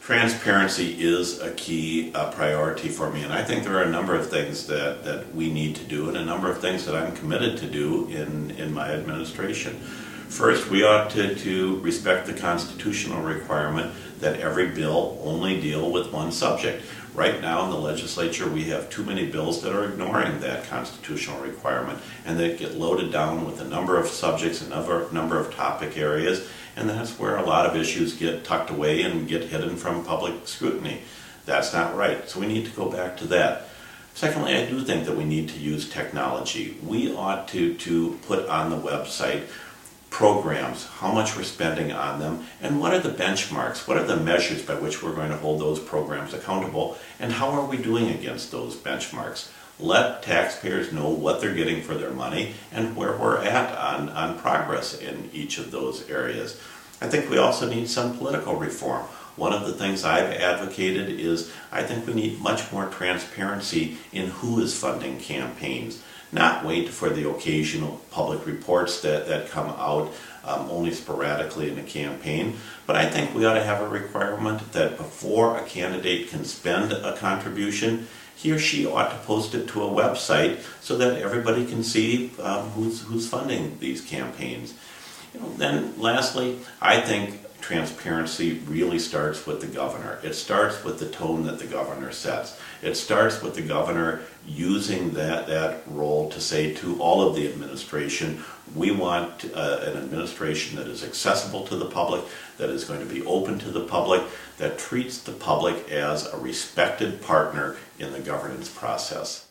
Transparency is a key priority for me, and I think there are a number of things that we need to do and a number of things that I'm committed to do in my administration. First, we ought to respect the constitutional requirement that every bill only deal with one subject. Right now in the legislature we have too many bills that are ignoring that constitutional requirement, and they get loaded down with a number of subjects, a number of topic areas, and that's where a lot of issues get tucked away and get hidden from public scrutiny. That's not right, so we need to go back to that. Secondly, I do think that we need to use technology. We ought to put on the website programs, how much we're spending on them, and what are the benchmarks, what are the measures by which we're going to hold those programs accountable, and how are we doing against those benchmarks. Let taxpayers know what they're getting for their money and where we're at on progress in each of those areas. I think we also need some political reform. One of the things I've advocated is I think we need much more transparency in who is funding campaigns. Not wait for the occasional public reports that come out only sporadically in a campaign, but I think we ought to have a requirement that before a candidate can spend a contribution, he or she ought to post it to a website so that everybody can see who's funding these campaigns. Then lastly, I think transparency really starts with the governor. It starts with the tone that the governor sets. It starts with the governor using that role to say to all of the administration, we want an administration that is accessible to the public, that is going to be open to the public, that treats the public as a respected partner in the governance process.